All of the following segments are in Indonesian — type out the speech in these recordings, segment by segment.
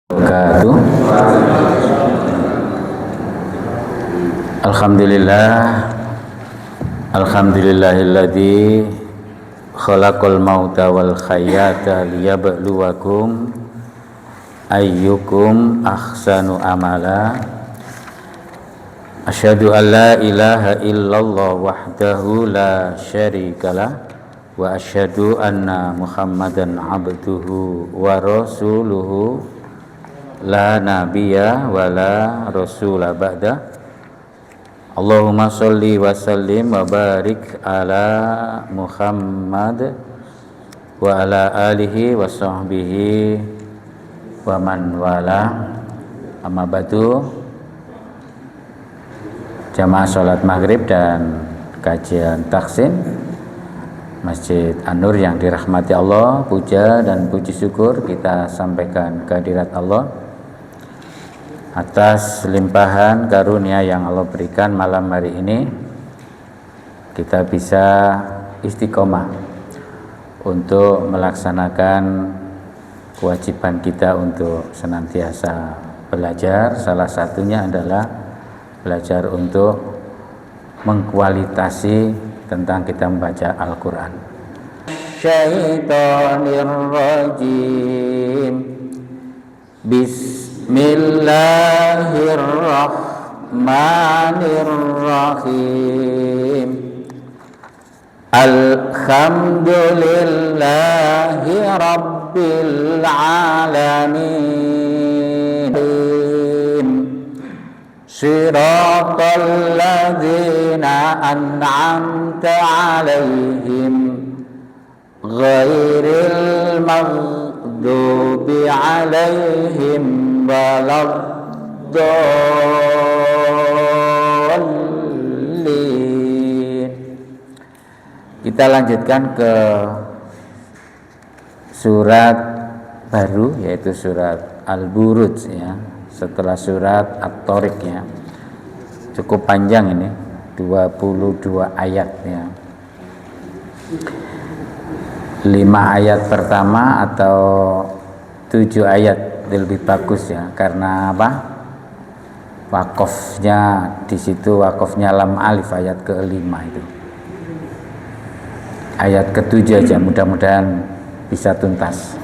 Wabarakatuh. Alhamdulillahilladzi khalaqal mauta wal hayata liyabluwakum ayyukum ahsanu amala. Asyhadu an la ilaha illallah wahdahu la syarikalah wa asyhadu anna Muhammadan abduhu wa rasuluhu la nabiyya wa la rasula ba'da. Allahumma sholli wa sallim wa barik ala Muhammad wa ala alihi wa sahbihi wa man wala. Amma ba'du. Jamaah sholat maghrib dan kajian taksin Masjid An-Nur yang dirahmati Allah, puja dan puji syukur kita sampaikan kehadirat Allah atas limpahan karunia yang Allah berikan malam hari ini. Kita bisa istiqomah untuk melaksanakan kewajiban kita untuk senantiasa belajar. Salah satunya adalah belajar untuk mengkualitasi tentang kita membaca Al-Quran. Syaitanir rajim. Bismillahirrahmanirrahim. Alhamdulillahi rabbil alamin. Shiratal ladzina an'amta 'alaihim ghairil maghdubi 'alaihim waladdallin. Kita lanjutkan ke surat baru, yaitu surat Al-Buruj ya. Setelah surat At-Tariq ya. Cukup panjang ini, 22 ayat ya. 5 ayat pertama atau 7 ayat lebih bagus ya, karena apa? Wakofnya di situ, wakofnya lam alif ayat ke-5 itu. Ayat ke-7 aja, mudah-mudahan bisa tuntas.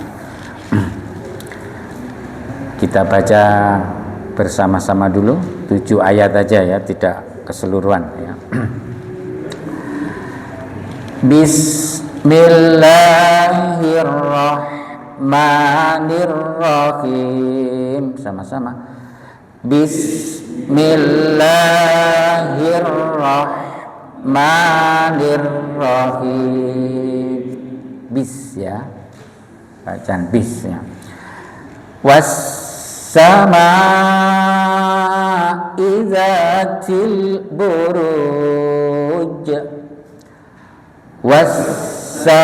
Kita baca bersama-sama dulu 7 ayat aja ya, tidak keseluruhan ya. Bismillahirrahmanirrahim. Sama-sama. Bismillahirrahmanirrahim. Bis ya. Bacaan bis ya. Was-samaa'i dzatil buruj. Was-samaa'i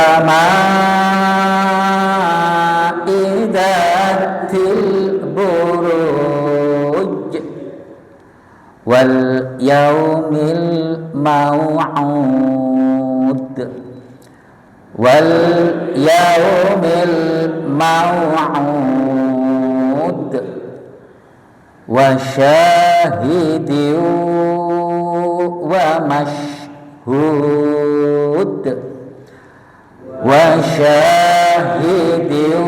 dzatil buruj. Wal yaumil maw'ud. Wal yaumil maw'ud. Wa syahidin wa mashhud. Wa syahidin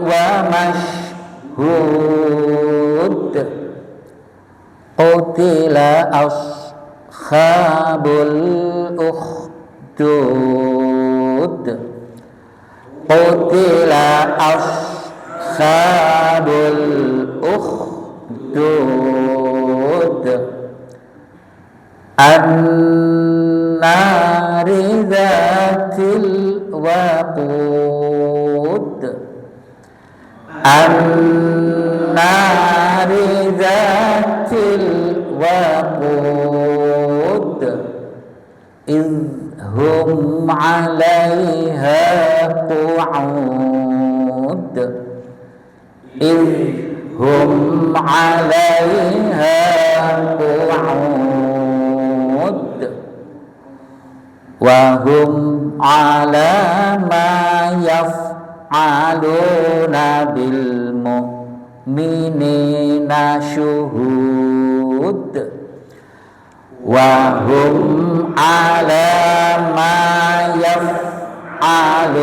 wa mashhud. Qutila ashabul ukhdud. Qutila ashabul ukhdud. An-nari dzatil waqud. An-nari dzatil waqud. Idhum 'alaiha qu'ud. Idhum 'alaiha qu'ud. Wa hum 'ala ma yaf'alun yaf'aluna bil mu'minina syuhud wa hum ala ma yaf'aluna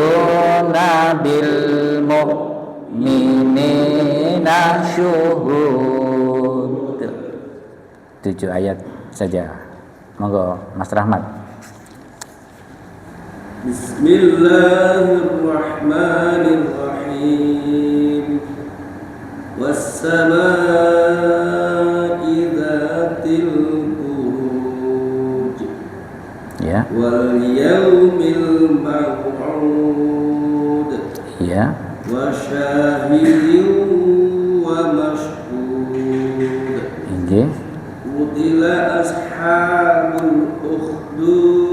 bil mu'minina syuhud. 7 ayat saja. Monggo Mas Rahmat. Bismillahirrahmanirrahim. Was-samaa'i dzatil buruj. Ya. Wal yaumil maw'ud. Ya. Wa syahidin wa mashhud. Inggih. Qutila ashabul ukhdud.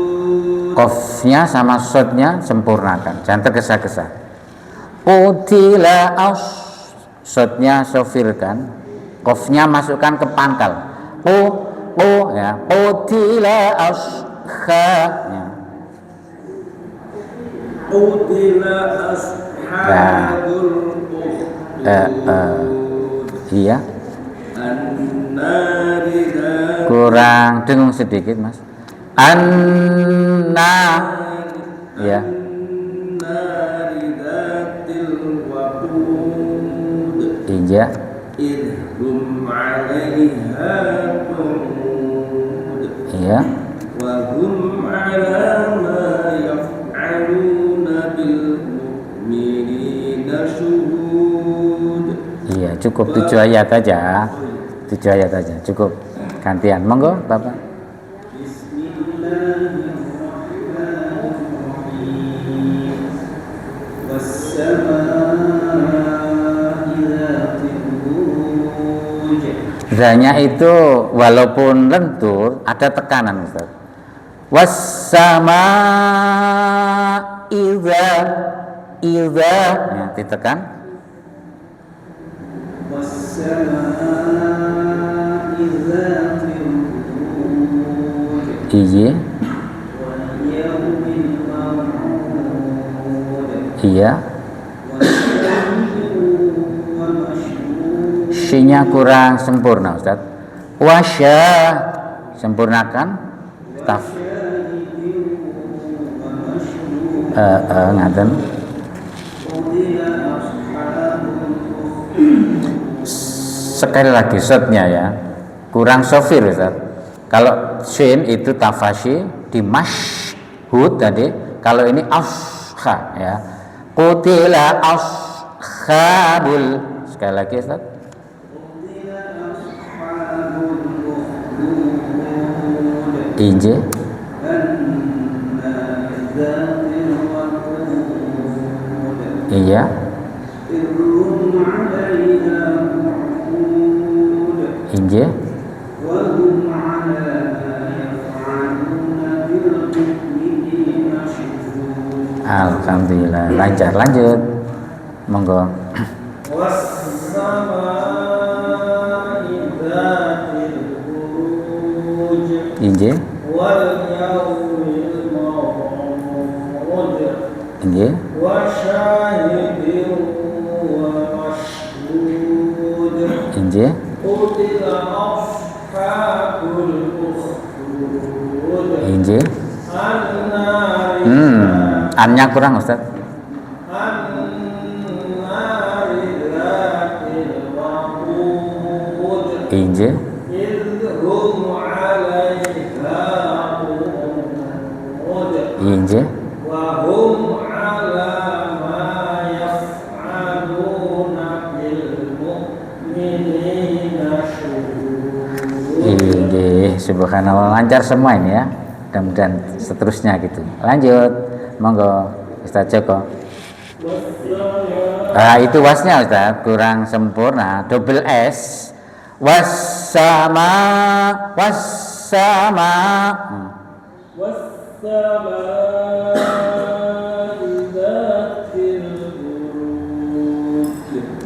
Qafnya sama shadnya sempurnakan, jangan tergesa-gesa. Qutila shadnya sofirkan, qafnya masukkan ke pangkal. Ya. Qutila ya. Qutila ashabul ukhdud. Iya. Kurang dengung sedikit Mas. Ya. Iya. Iya. Iya, cukup 7 ayat aja. 7 ayat aja, cukup. Gantian, monggo Bapak. Zanya itu walaupun lentur ada tekanan Ustaz. Was-sama idza ya ditekan. Iya. Iya. Syinya kurang sempurna Ustaz. Wasya sempurnakan taf. Ngaten. Sekali lagi shadnya ya. Kurang sofir Ustaz. Kalau shin itu tafashi di mashhud tadi, kalau ini ashha ya. Qutila ashabul. Sekali lagi Ustaz. Inje. Iya. Inje. Alhamdulillah lancar, lanjut monggo. Inje. Inje. Inje. Inje. Annya kurang Ustaz. Inje. Inje. Subhanallah, lancar semua ini ya. Dan seterusnya gitu. Lanjut, monggo Ustaz Joko. Itu wasnya Ustaz kurang sempurna, double S. Wassama.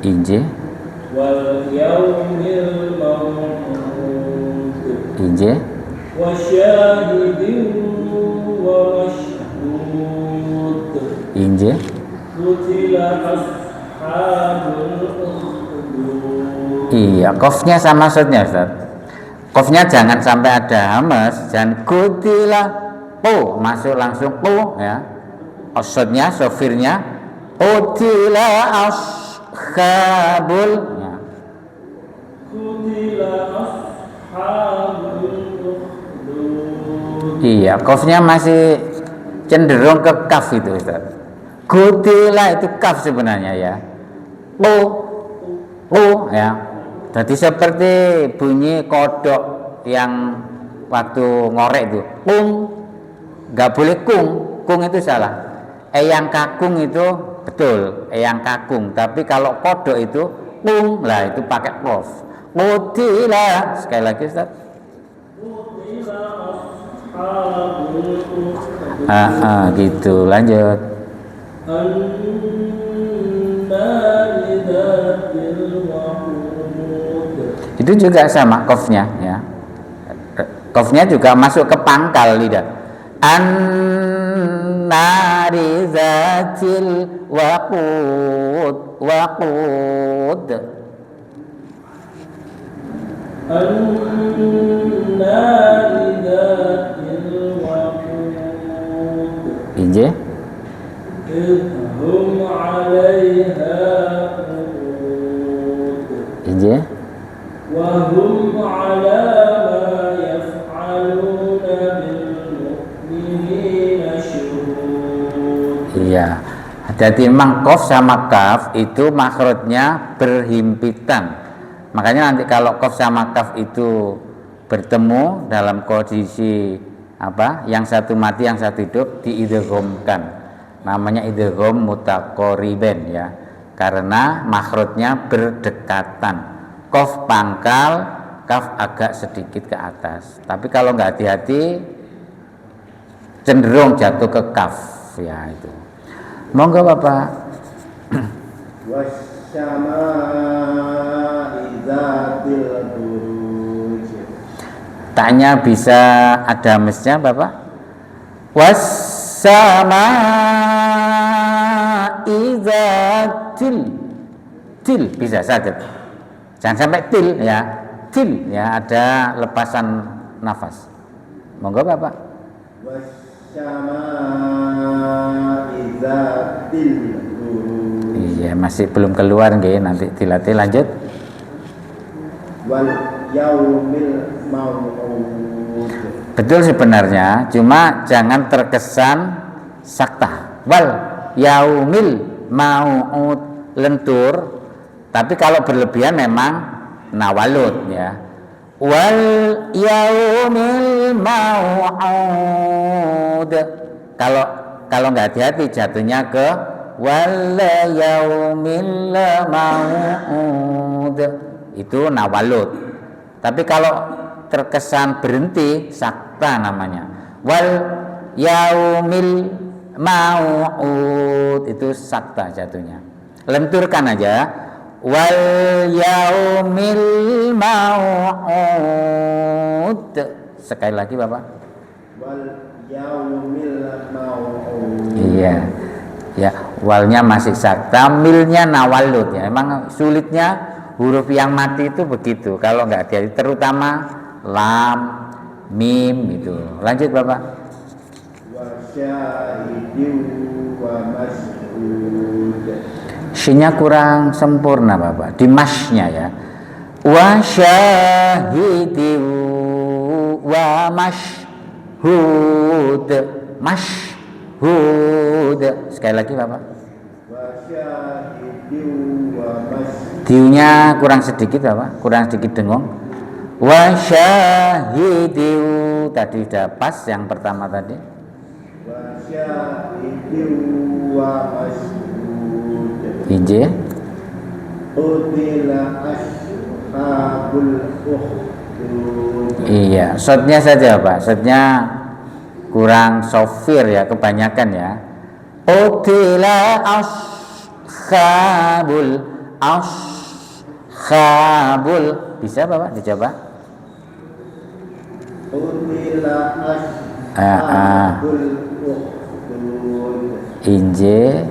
Inje. Wal yaumil maw'ud. Inje. Wasyahidin wa mashhud. Inje. Iya, qafnya sama sodnya Ustaz. Qafnya jangan sampai ada hamas, jangan kutila po, masuk langsung po ya. Sodnya, sofirnya kutila ashabul ya. Iya, qafnya masih cenderung ke kaf itu Ustaz. Kutila itu kaf sebenarnya ya. Po ya. Jadi seperti bunyi kodok yang waktu ngorek itu, kung, nggak boleh kung itu salah. Eyang kakung itu betul, eyang kakung. Tapi kalau kodok itu kung, lah itu pakai qaf. Kutila, sekali lagi Ustaz. Gitu, lanjut. Itu juga sama qafnya ya. Qafnya juga masuk ke pangkal lidah. An-nari zatil waqud. An-nari zatil waqud. Inje hum 'alaiha qu'ud. Inje wa hum 'ala ma yaf'aluna bil mu'minina syuhud. Iya, hati-hati memang qaf sama kaf itu makhrajnya berhimpitan. Makanya nanti kalau qaf sama kaf itu bertemu dalam kondisi apa? Yang satu mati, yang satu hidup, diidghamkan. Namanya idgham mutaqariban ya. Karena makhrajnya berdekatan. Qaf pangkal, kaf agak sedikit ke atas. Tapi kalau nggak hati-hati cenderung jatuh ke kaf ya itu. Monggo Bapak. Wasyama'i dzatil buruj. Tanya bisa ada mesnya Bapak? Wassama'i dzatil. Til bisa saja. Jangan sampai til ya. Til ya, ada lepasan nafas. Monggo Bapak. Wasyama'i dzatil buruj. Iya, masih belum keluar nggih, nanti dilatih lanjut. Wal yaumil mau'ud. Betul sebenarnya, cuma jangan terkesan saktah. Wal yaumil mau'ud, lentur. Tapi kalau berlebihan memang nawalud ya. Wal yaumil mau'ud. Kalau nggak hati-hati jatuhnya ke wal yaumil mau'ud. Itu nawalud. Tapi kalau terkesan berhenti sakta namanya. Wal yaumil mau'ud itu sakta jatuhnya. Lenturkan aja. Wal yaumil mau'ud. Sekali lagi Bapak. Wal yaumil mau'ud. Iya. Ya, walnya masih sakta, milnya nawalud ya. Emang sulitnya huruf yang mati itu begitu. Kalau nggak hati-hati, terutama lam, mim itu. Lanjut Bapak. Syinya kurang sempurna Bapak. Di masnya ya. Wa syahidi wa mashhud. Mashhud. Sekali lagi Bapak. Diunya kurang sedikit Bapak, kurang sedikit dengung. Wa syahidiu tadi sudah pas yang pertama tadi. Wa syahidiu wa mashhud. Inje. Utila ashabul ukhdud. Iya, shotnya saja Pak. Shotnya kurang sofir ya, kebanyakan ya. Utila ashabul bisa Bapak dicoba. Inje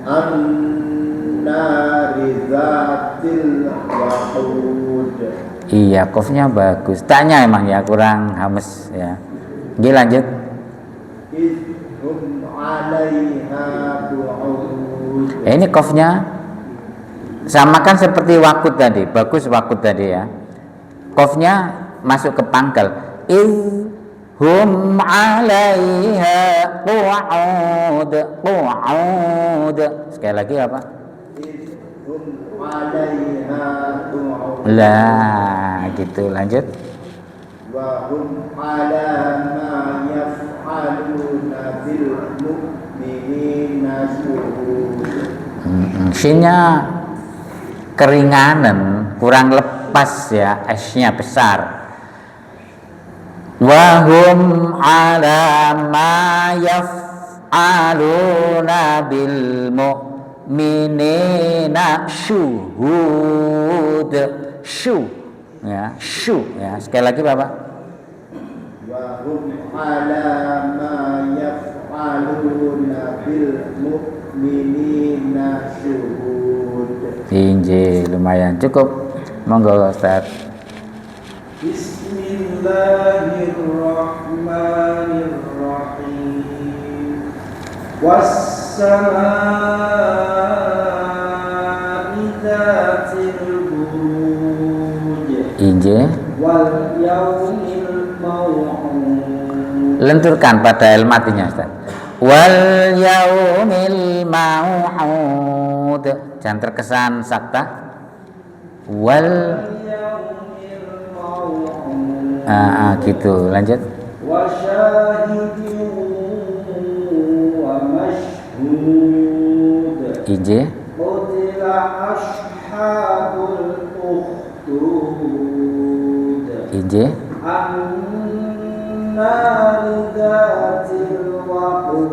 an-nari dzatil waqud. Iya, qafnya bagus. Tanya emang ya kurang hames ya. Oke, lanjut. Idhum 'alaiha qu'ud. Ini qafnya samakan seperti wakut tadi, bagus wakut tadi ya. Qafnya masuk ke pangkal. Hum 'alaiha qu'ud. Qu'ud. Sekali lagi apa? Idhum 'alaiha qu'ud. Lah, gitu. Lanjut. Wa hum 'ala ma yaf'aluna bil mu'minina syuhud. Shinnya keringanan, kurang lepas ya, S-nya besar. Wa hum 'ala ma yaf'aluna bil mu'minina syuhud. Syu ya, syu ya. Sekali lagi Bapak. Wa hum 'ala ma yaf'aluna bil mu'minina syuhud. Injil lumayan cukup. Monggo Ustaz. Bismillahirrahmanirrahim. Was-samaa'i dzatil buruj. Injil. Wal yaumil maw'ud. Lenturkan pada el matinya Ustaz. Wal yaumil mau'ud. Jangan terkesan sakta. Wal gitu. Lanjut. Wa syahidin wa mashhud. Injil. Qutila ashabul ukhdud. Injil. An-nari dzatil waqud.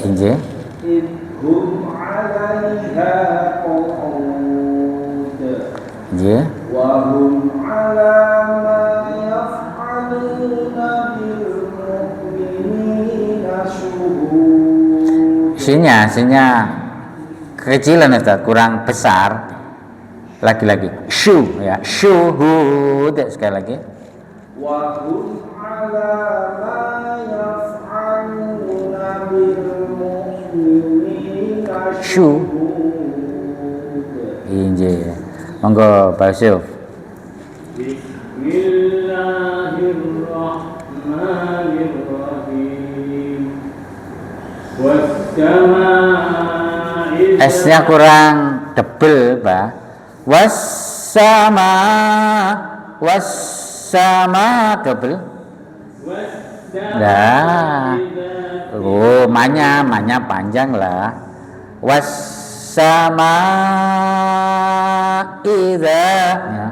Injil. Idhum 'alaiha qu'ud. Injil. Wa hum 'ala ma yaf'aluna bil mu'minina syuhud. Sinya kekecilan Ustaz, kurang besar. Lagi-lagi syu ya, syuhud. Sekali lagi. Wa hum 'ala ma yaf'aluna bil mu'minina Syu. syuhud. Injil. Monggo Pak Yusuf. Bismillahirrahmanirrahim. Was-samaa'i S-nya kurang tebel, Pak. Was-sama tebel. Lah. Oh, manya panjang lah. Was-sama idza ya.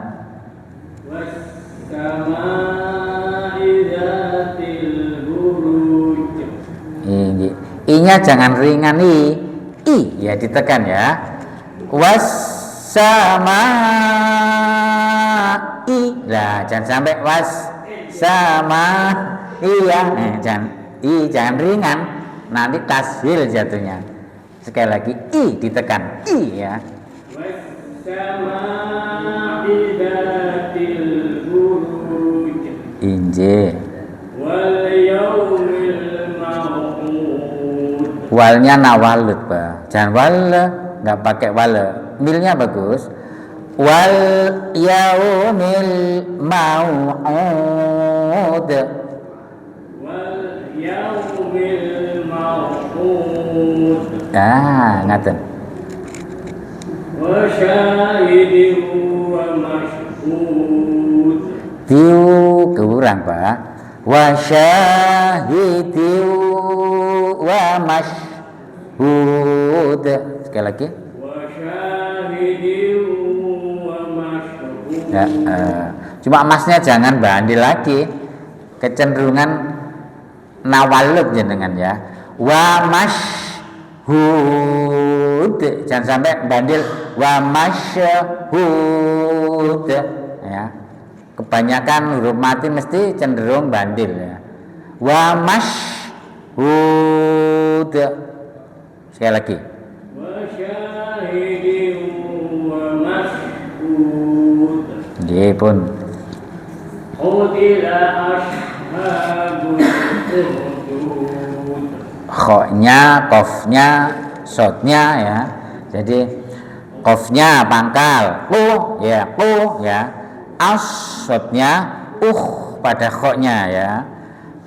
was-samaa'i dzatil buruj. Ini I-nya jangan ringan I ya ditekan ya. Was-sama I. Lah, jangan sampai was sama iya. Jangan ringan. Nanti tashil jatuhnya. Sekali lagi I ditekan I ya. Was-samaa'i dzatil buruj. Injil. Wal yaumil maw'ud. Walnya nawalut, Pak. Jangan wal, nggak pakai wal. Milnya bagus. Wal yaumil mau'ud. Wal yaumil maw'ud. Ngaten. Wa syahidin wa mashhud. Tiu kurang, Pak. Wa syahidin wa mashhud. Sekali lagi. Wa syahidin wa mashhud. Ya, cuma emasnya jangan bandil lagi. Kecenderungan nawalut jenengan ya. Wa mashhud. Jangan sampai bandil wa mashhud ya. Kebanyakan huruf mati mesti cenderung bandil ya. Wa mashhud. Sekali lagi. وشاهد ومشهود Nggih pun. قتل أصحاب الأخدود Khoknya, kofnya, sodnya ya. Jadi kofnya pangkal, ya, as sodnya, pada khoknya ya.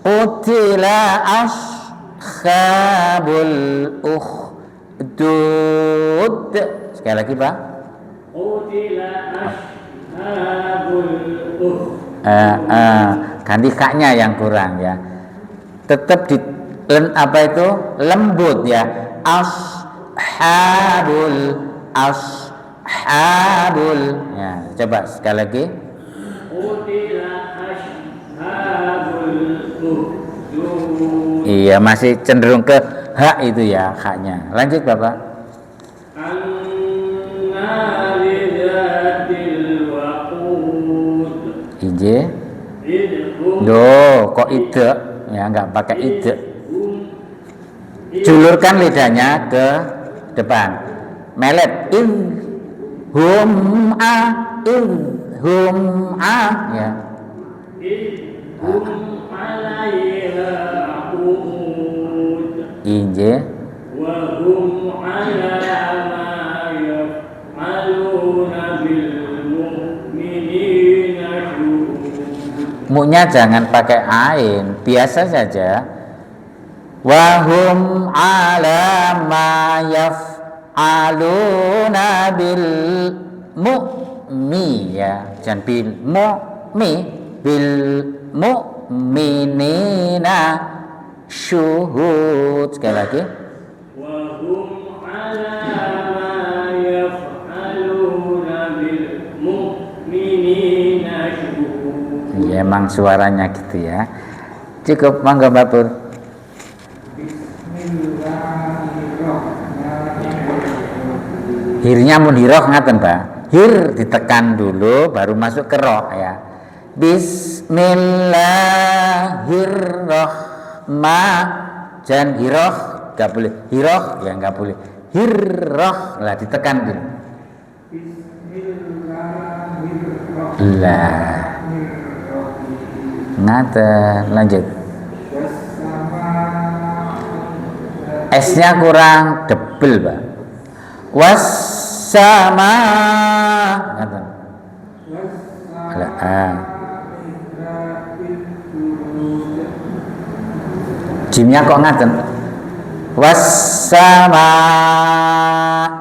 Qutila ashabul ukhdud. Sekali lagi Pak. قتل أصحاب الأخدود Ganti kaknya yang kurang ya. Tetap di apa itu lembut ya. Ashabul ya. Coba sekali lagi. قتل أصحاب الأخدود Iya masih cenderung ke hak itu ya haknya. Lanjut Bapak. النار ذات الوقود Ije. إذ هم Loh, kok ide? Ya enggak pakai ide. Julurkan lidahnya ke depan. Melet hum ya. إذ هم عليها قعود Inje. وهم على ما يفعلون بالمؤمنين شهود Mu'nya jangan pakai ain, biasa saja. Wahum ala ma yaf'aluna bil mu'mi ya. Jangan bil mu'mi, bil mu'minina syuhud. Sekali lagi. وهم على ما يفعلون بالمؤمنين شهود Ya, emang suaranya gitu ya. Cukup, monggo Mbak Pur. Hirnya mun hiroh ngaten Pak. Hir ditekan dulu baru masuk ke roh ya. Bismillahirrahmanirrahim. Jangan hiroh, nggak boleh. Hiroh ya nggak boleh. Hirroh lah ditekan dulu. Lah. Ngaten, lanjut. S-nya kurang debel, Pak. Wassama. Ngaten. Jimnya kok ngaten? Wassama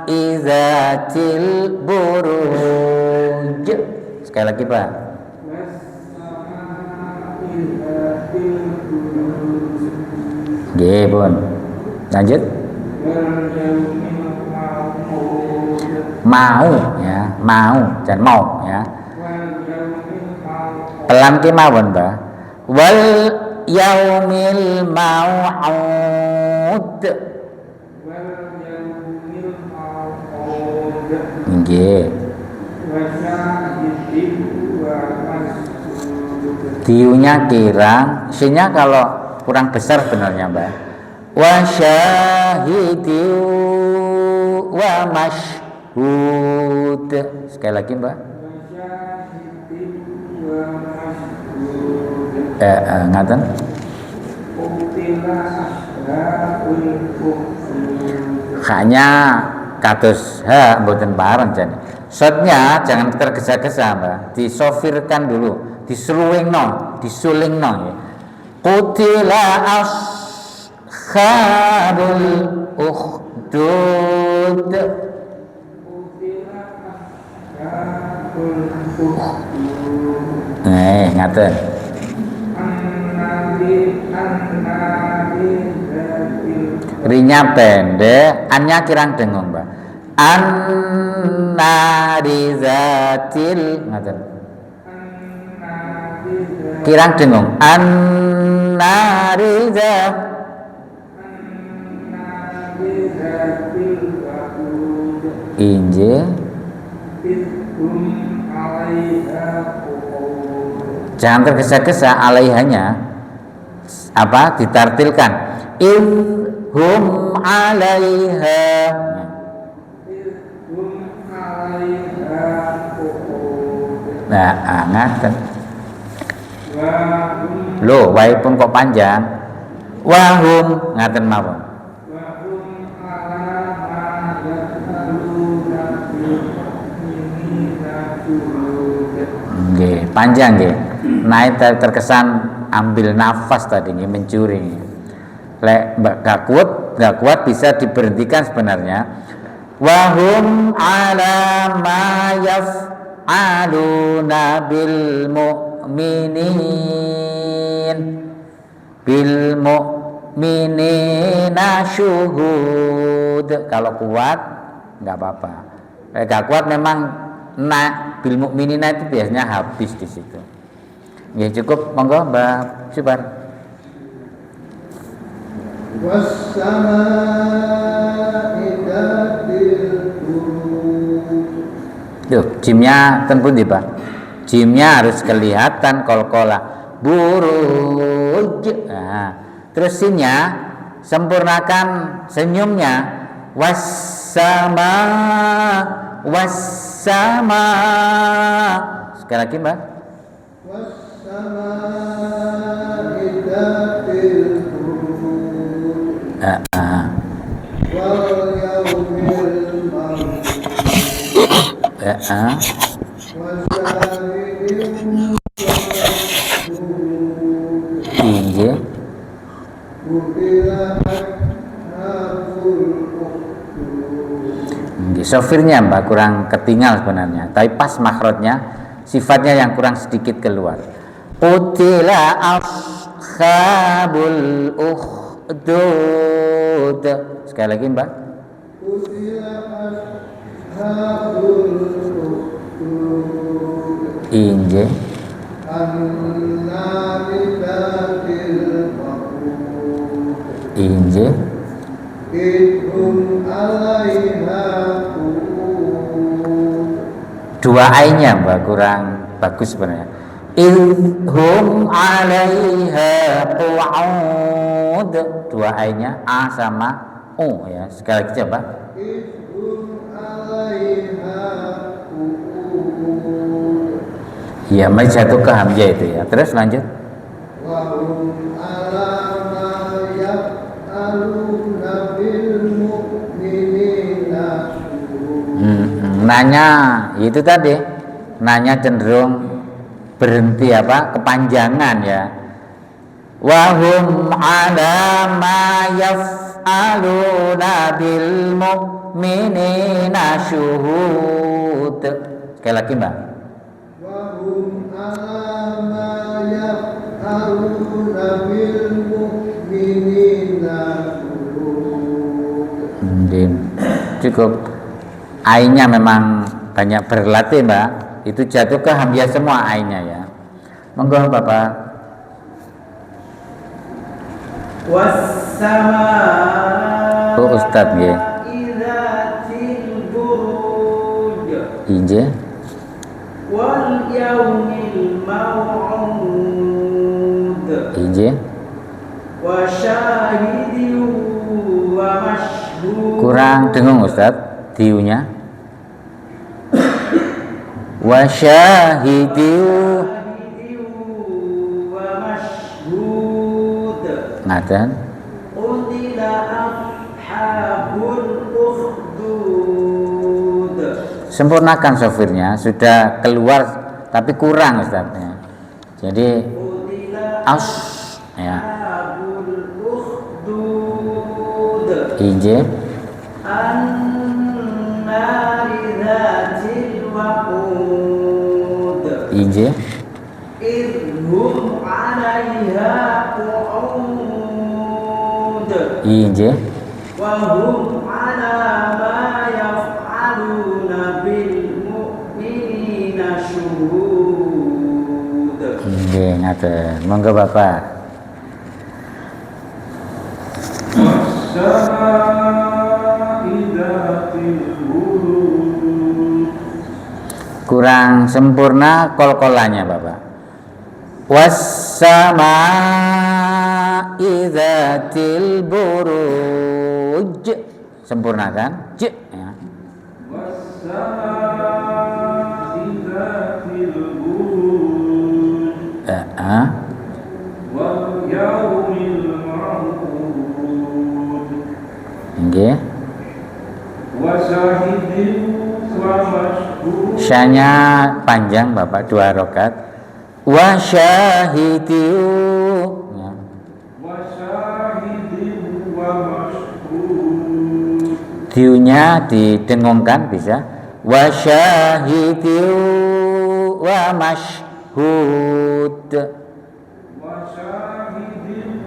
idzatil buruj. Sekali lagi, Pak. Nggih, Bun. Lanjut. Mau ya, mau jangan mau ya. Pelan ki mawon, Mbak. Wal yaumil mau'ud. Nggih. Diunya kirang, sinya kalau kurang besar benarnya Mbak. Wa syahidu wa mashhud. Sekali lagi Mbak. Ngaten. Hanya kados ha mboten bareng jane. Shotnya jangan tergesa-gesa Mbak. Disofirkan dulu, disulingno ya. Qutila ashabul ukhdud. Ngaten. Rinya pendek, annya kirang dengung, Mbak. An-narizatil ngaten. Kirang dengung. Inje. Jangan tergesa-gesa alaihanya apa ditartilkan. Hum 'alaiha. Nah, ngaten. Loh, wae pun kok panjang. Wahum ngaten mawon. Nggih, panjang nggih. Naik terkesan ambil nafas tadi nggih, mencuri. Lek gak kuat bisa diberhentikan sebenarnya. Wahum ala ma yaf'aluna bil mu'minina syuhud. Kalau kuat nggak apa-apa. Gak kuat memang bil mu'minina itu biasanya habis di situ. Ya cukup, monggo Mbak Subar. Tuh, jimnya ten pundi, Pak? Jimnya harus kelihatan kolkola buruj. Nah, terus sinnya sempurnakan senyumnya. Wassama. Sekali lagi, Mbak. Injil. Sofirnya Mbak kurang ketinggal sebenarnya, tapi pas makhrajnya sifatnya yang kurang sedikit keluar. Qutila ashabul ukhdud. Sekali lagi Mbak. Injil. Injil. Dua ainnya Mbak kurang bagus sebenarnya. Idhum 'alaiha qu'ud. Dua ainnya a sama u ya. Sekali lagi coba. Iya, mari jatuh ke hamzah itu ya. Terus lanjut. Nanya itu tadi, nanya cenderung berhenti kepanjangan ya. Wahum ala ma yaf'aluna bil mu'minina syuhud. Sekali lagi Mbak. Wahum ala ma yaf'aluna bil mu'minina syuhud. Cukup. Ainnya memang banyak berlatih Mbak. Itu jatuh ke hamzah semua ainnya ya. Monggo Bapak. Wassama. Oh Ustaz nggih. Injil. Wal yaumil mau'ud. Injil. Wa syahidin wa masyhud. Kurang dengung Ustaz diunya. Wa syahidin wa masyhud. Ngaten. Qutila ashabul ukhdud. Sempurnakan sofirnya, sudah keluar tapi kurang Ustaznya. Jadi as ya. Injil. Injil. Idhum 'alaiha qu'ud. Injil. Wa hum 'ala ma yaf'aluna bil mu'minina syuhud. Nggih, ngaten. Monggo Bapak. Kurang sempurna kol-kolannya Bapak. Wassama idzatil buruj. Sempurnakan j ya. was-samaa'i dzatil buruj wal yaumil ma'ud nggih. wa syahidin wa mashhud. Syanya panjang Bapak, 2 rakaat. Wa syahidiu ya. wa syahidin wa mashhud. Diunya didengungkan bisa. Wa syahidiu wa mashhud. wa syahidin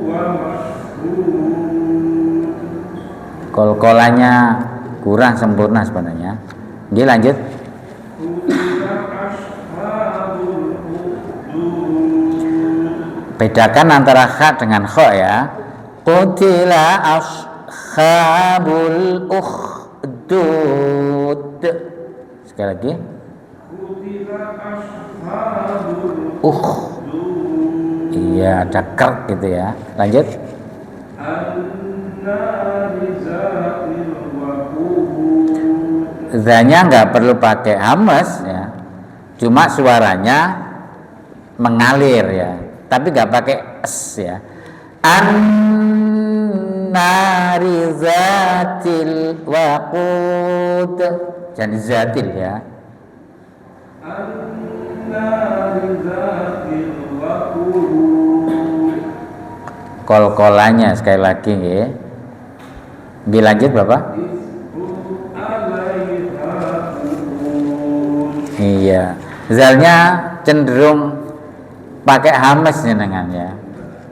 wa mashhud. Kol-kolannya kurang sempurna sebenarnya. Nggih, lanjut. Kutiba ashabul ukhdud. Bedakan antara kha dengan kha ya. Qutila ashabul ukhdud. Sekali lagi. Kutiba ashabul Ukhdud. Iya, ada ker gitu ya. Lanjut. an-nari zatil waqud. Zanya nggak perlu pakai hamas ya, cuma suaranya mengalir ya, tapi nggak pakai s ya. An-nari zatil waqud, jadi zatil ya. An-nari zatil waqud. Kol-kolannya sekali lagi ya. Dilanjut Bapak. Iya, zalnya cenderung pakai hamas dengan ya.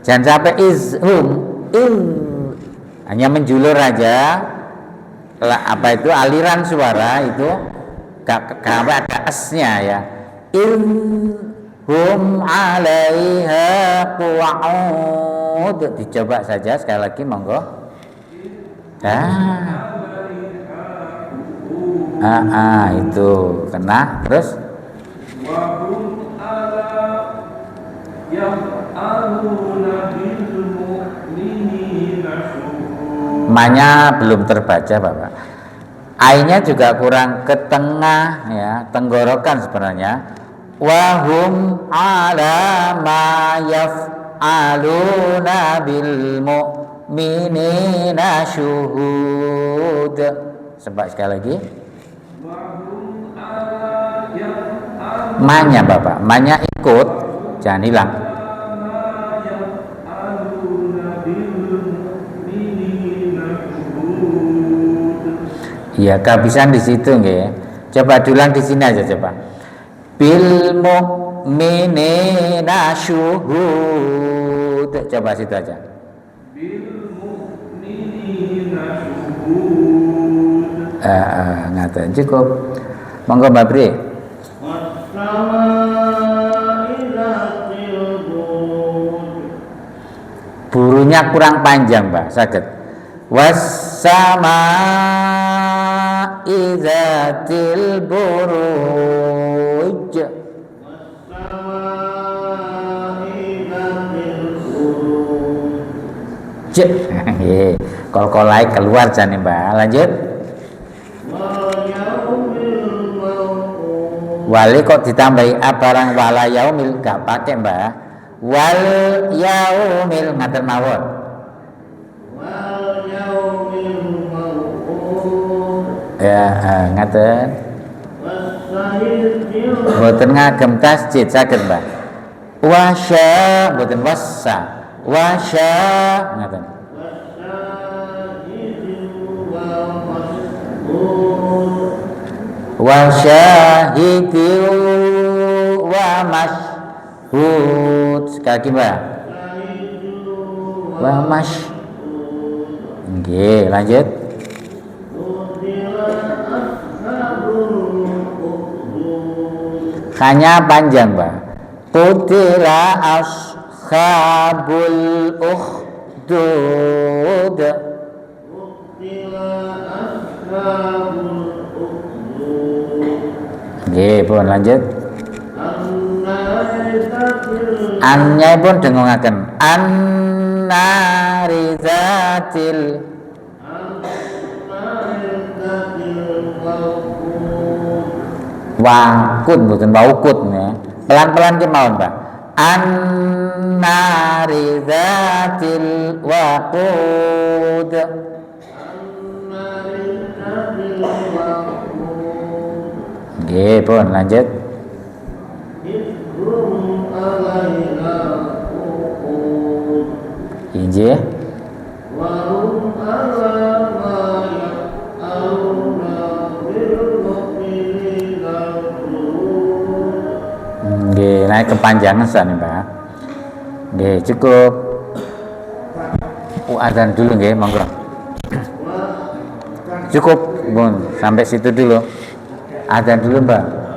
Jangan sampai izhum, hanya menjulur aja. Apa itu aliran suara itu gak ada s-nya ya. Hum 'alaiha qu'ud. Dicoba saja sekali lagi monggo. Itu kena terus Wahum ala yaf'aluna bil mu'minina syuhud. manya belum terbaca Bapak. Ainya juga kurang ke tengah ya, tenggorokan sebenarnya. Wahum ala ma yaf'aluna bil mu'minina syuhud. Sebab sekali lagi. Wahum ala yaf'aluna Manya Bapak, manya ikut, jangan hilang. bil mu'minina syuhud. Iya, kehabisan di situ nggih. Coba diulang di sini aja coba. Bil mu'minina syuhud. Coba situ aja. Bil mu'minina syuhud. Ngaten cukup. Monggo Mbak Bri. Burunya kurang panjang, Mbak. Saged. Was-samaa'i dzatil buruj. Kol-kolai keluar jane, Mbak. Lanjut. Wali kok ditambahi barang wala yaumil gak pakai Mbak. Wal yaumil ngaten mawon. Ya, ngaten. Mboten ngagem tasjid saged Mbak. Wasya mboten wassa. Wasya ngaten. Wa syahidin wa mashhud. Sekali lagi Mbak. Wa mash. Nggih, lanjut. Hanya panjang Mbak. Qutila ashabul ukhdud. Nggih, pun lanjut. Annya pun dengungaken an-nari zatil waqud mboten waqud ya. Pelan-pelan ki mawon, Pak. An-nari zatil waqud. Nggih, pun lanjut. Injih. Nggih, naik kepanjangan sana, Pak. Nggih, cukup. Azan dulu nggih, monggo. Cukup, Bun, sampai situ dulu. Azan dulu, Mbak.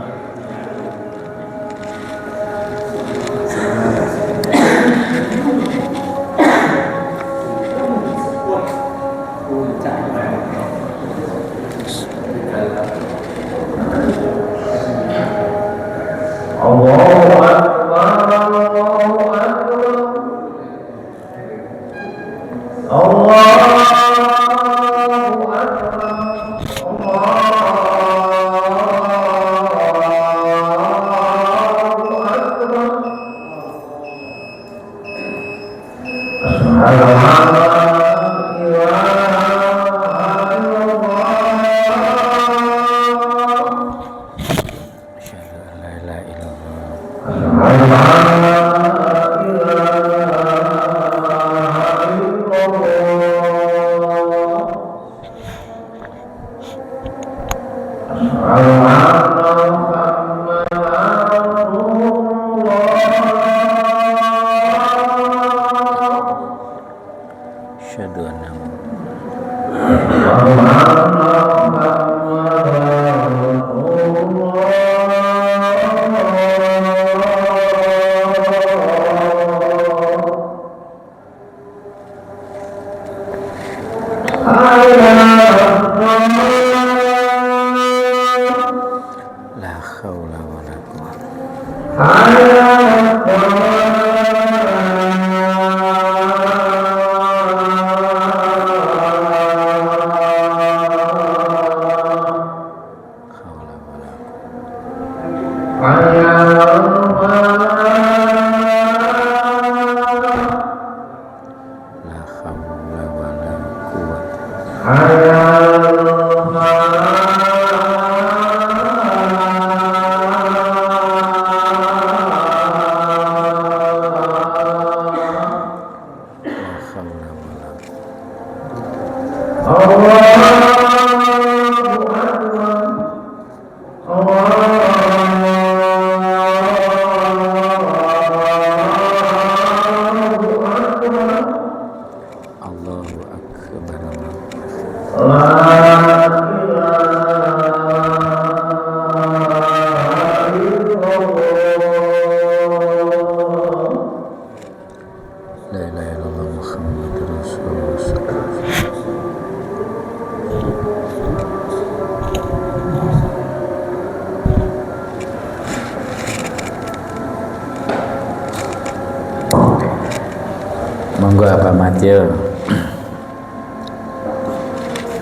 Monggo Pak Matyo.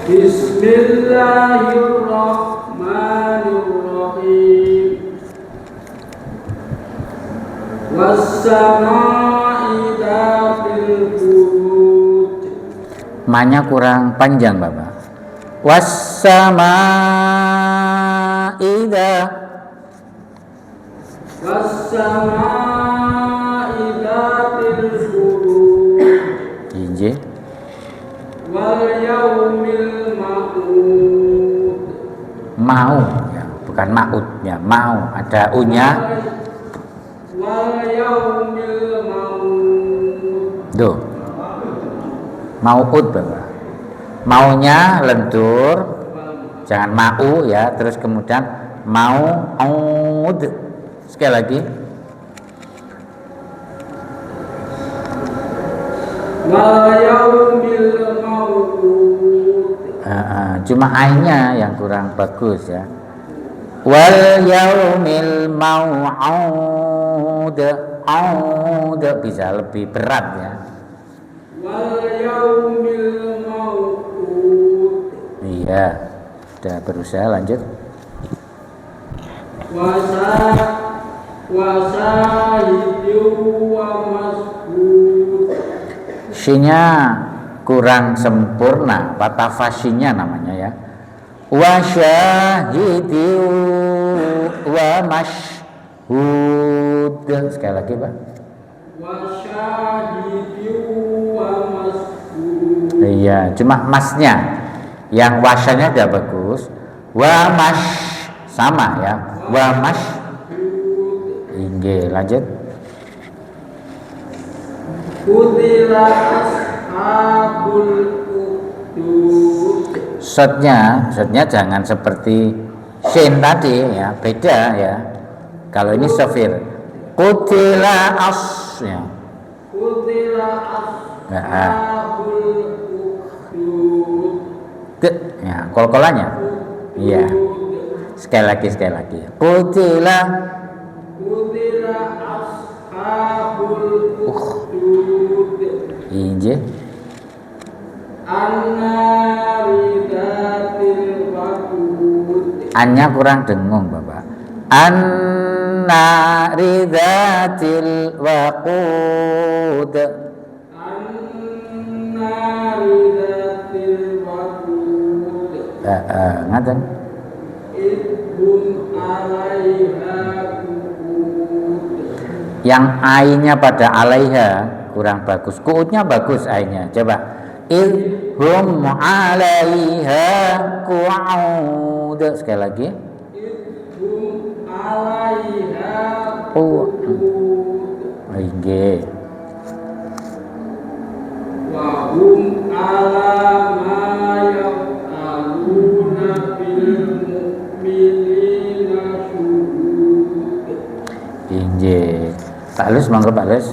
Bismillahirrahmanirrahim. Was-samaa'i dzatil buruj. Manya kurang panjang, Bapak. Was-samaa'i dzatil buruj. Injih. Wal yaumil ma'ud. Mau ya, bukan maut ya, mau ada u-nya. Wal yaumil ma'ud. Duh. Mau'ud, Bapak. Maunya lentur, jangan mau ya, terus kemudian mau'ud. Sekali lagi. Wal yaumil ma'ud. Cuma ainnya yang kurang bagus ya. Wal yaumil mau'ud. Aud bisa lebih berat ya. Wal yaumil mau'ud. Iya. Udah berusaha lanjut. Wasahidyu wa masbud. Sinya kurang sempurna, patafasinya namanya ya. Wa syahidin wa mashhud. Sekali lagi Pak. Wasahidyu wa masbud. Iya, cuma masnya. Yang wasanya udah bagus. Wa mash sama ya. Wa mash. Inggih, lanjut. Kutila ashabul ukhdud. Shotnya jangan seperti shin tadi ya, beda ya. Kalau ini sofir. Kutila as ya. Kutila ashabul ukhdud. Ya, kol-kolannya. Iya. Sekali lagi. Kutila ashabul ukhdud. injih. An-nari dzatil waqud. Annya kurang dengung Bapak. An-nari dzatil waqud. An-nari dzatil waqud. Ngaten. Idhum 'alaiha qu'ud. Yang ainya pada alaiha kurang bagus. Kuutnya bagus ainya. Coba. Idhum 'alaiha qu'ud. Sekali lagi. Idhum 'alaiha Qu'ud. qu'ud. Nggih. Wa hum 'ala ma yaf'aluna bil mu'minina syuhud. Injih. Pak Lus, monggo Pak Lus.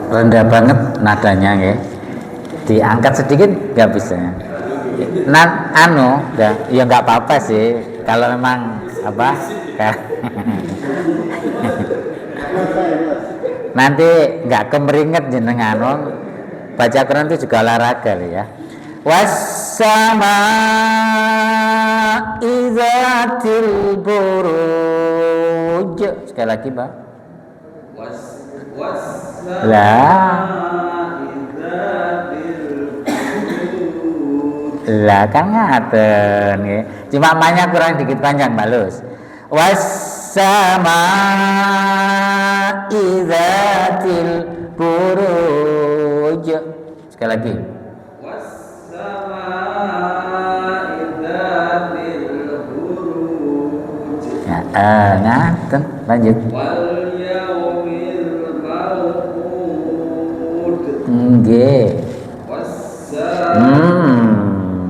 Rendah banget nadanya ya. Diangkat sedikit nggak bisa. Ya nggak apa-apa sih. Kalau memang apa? Nanti nggak kemeringet jenengan. Baca Quran itu juga olahraga ya. Wassama idzatil buruj. Sekali lagi, Pak. Lah kan ngaten nggih. Cuma manya kurang dikit panjang, Balus. Wassama idzatil buruj. Sekali lagi. Wassama idzatil buruj. Ya, ngaten. Lanjut. Wal yaumil maw'ud. Nggih.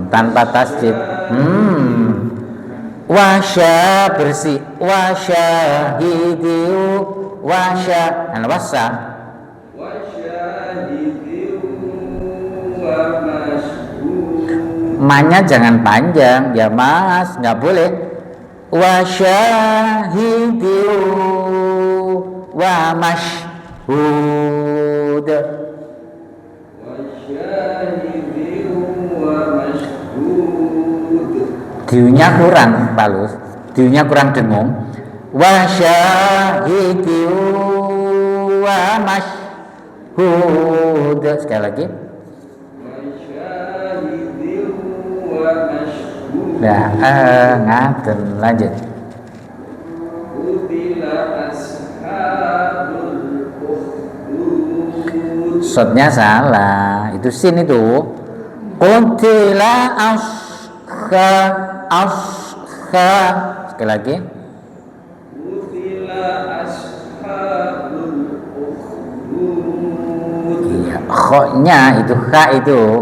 Tanpa tasjid. Wasya bersih. Wasyahidiu. Wasya. Nah, wasa. Wasyahidiu wa mashhud. Manya jangan panjang ya Mas, nggak boleh. Wasyahidiu wa mashhud. Diunya kurang, Palus. Diunya kurang dengung. Wa syahidiu wa mashhud. Sekali lagi. Nah, ngaten. Lanjut. Shotnya salah. Itu sin itu. Qutila asha. Sekali lagi. Iya, khoknya itu kha itu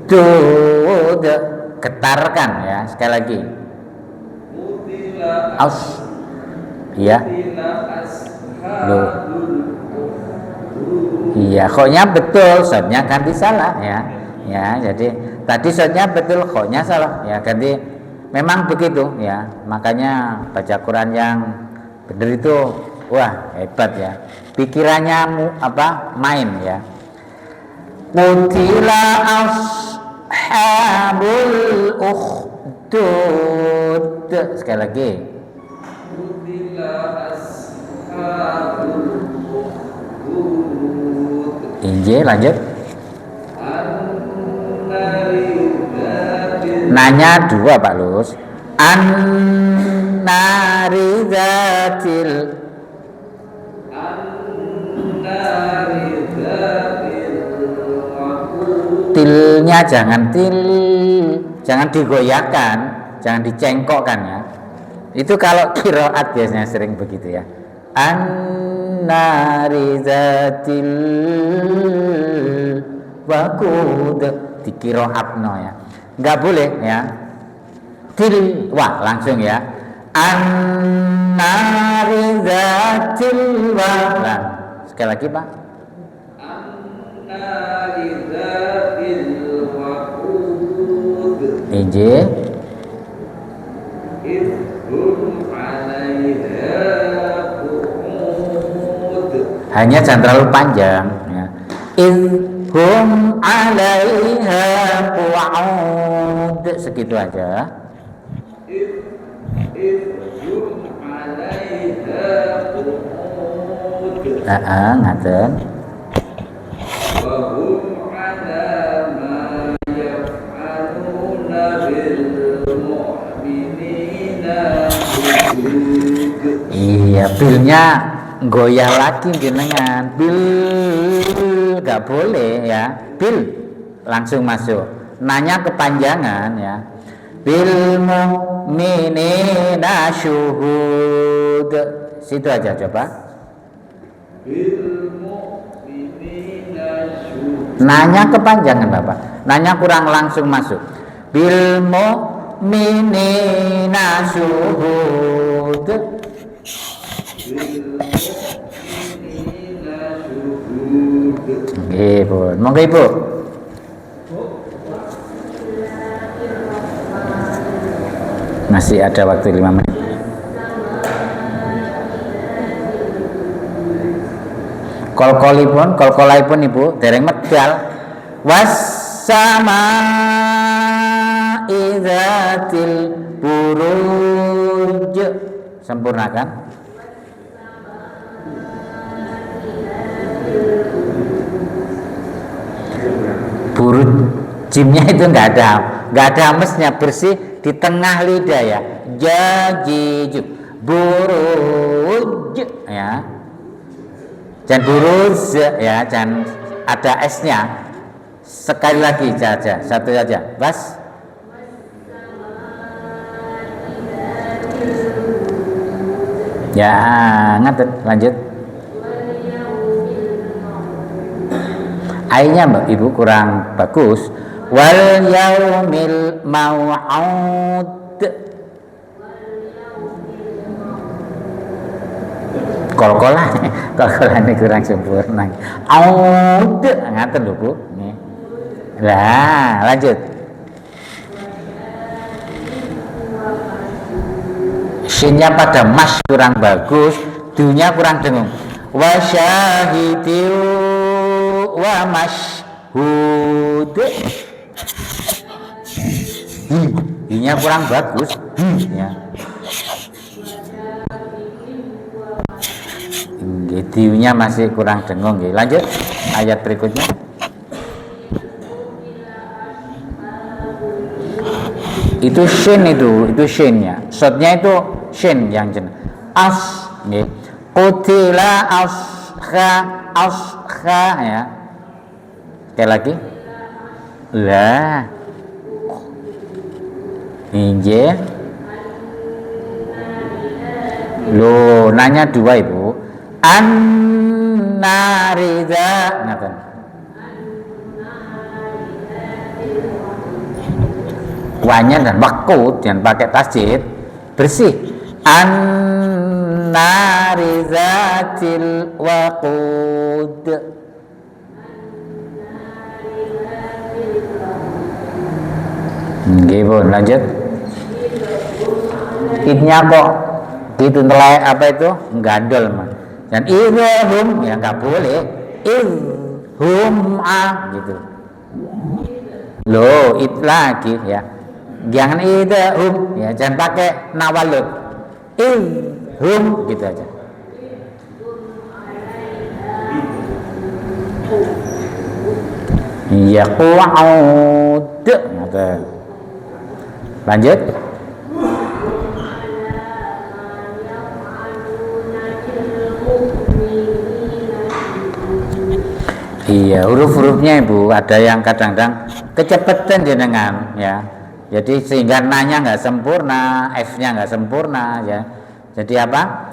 dud, getarkan ya. Sekali lagi. Iya. Qutila ashabul Loh. ukhdud. Iya, khoknya betul, shotnya ganti salah ya. Ya, jadi tadi shotnya betul, khoknya salah ya, ganti. Memang begitu ya. Makanya baca Quran yang benar itu wah hebat ya. Pikirannya main ya. Qutila ashabul ukhdud. Sekali lagi. Qutila ashabul ukhdud. Injil lanjut. An-nari dzatil Nanya dua Pak Lus. An-nari dzatil. an-nari dzatil waqud. Tilnya jangan digoyahkan, jangan dicengkokkan ya. Itu kalau qiraat biasanya sering begitu ya. An-nari dzatil waqud di qiraatno ya. Enggak boleh ya. Wah langsung ya. An-nari dzatil waqud. Sekali lagi Pak. An-nari dzatil waqud. Injil. Idhum 'alaiha qu'ud. Hanya jangan terlalu panjang ya. Idhum 'alaiha qu'ud. Segitu aja. Idhum 'alaiha qu'ud. Ngaten. Wa hum 'ala ma yaf'aluna bil mu'minina syuhud. Iya, bilnya goyah lagi jenengan. Bil gak boleh ya. Bil langsung masuk. Nanya kepanjangan ya. Bil mu'minina syuhud. Situ aja coba. Bil mu'minina syuhud. Nanya kepanjangan Bapak. Nanya kurang langsung masuk. Bil mu'minina syuhud. Ibu, monggo Ibu. Masih ada waktu 5 menit. Kol-kolaipun Ibu, dereng medal. Wassama idzatil buruj. Sempurnakan. Buruj jimnya itu nggak ada mesnya, bersih di tengah lidah ya. Jajiju buruj ya. Jangan buruj ya, jangan ada s-nya. Sekali lagi saja, satu saja. Bas. Ya, ngatet, lanjut. Airnya Mbak Ibu kurang bagus. Wal yaumil mau'ud. Kol-kolan ini kurang sempurna. Aud, ngaten lho Bu. Nih. Lah, lanjut. Sinnya pada mas kurang bagus, dunya kurang dengung. Wa syahidin wa mashhud. Nya kurang bagus. Ya. Diunya masih kurang dengung. Lanjut ayat berikutnya. Itu shin, itu shinnya. Shotnya itu shin yang jenis. Qutila asha ya. Sekali lagi. Lah. Injil. Loh, nanya dua Ibu. An-naridza ngaten. Wanya dan waktu jangan pakai tasjid, bersih. An nari zatil waqud. Nggih, Bu, lanjut. Idnya kok gitu nilai apa itu? Gandol, man. Dan idhum ya enggak boleh. Idhum gitu. Loh, it lagi ya. Jangan idhum ya, jangan pakai nawalud. Idhum gitu aja. Ya qu'ud. Lanjut. Iya, huruf-hurufnya Ibu ada yang kadang-kadang kecepatan jenengan ya. Jadi sehingga nanya nggak sempurna, F-nya nggak sempurna ya. Jadi apa?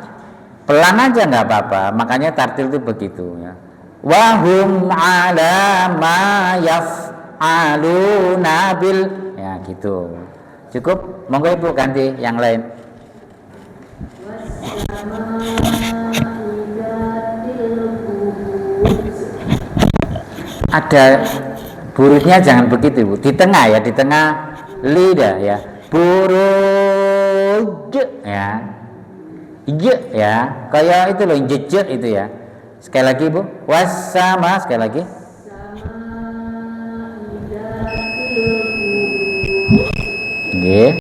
Pelan aja nggak apa-apa. Makanya tartil itu begitu ya. Wahum ala ma yaf'aluna bil ya gitu. Cukup, monggo Ibu ganti yang lain. Ada buruknya jangan begitu Bu. Di tengah ya, di tengah lidah ya. Buruj ya. Ya, kayak itu loh jejet itu ya. Sekali lagi Bu. Wasama sekali lagi. Nggih.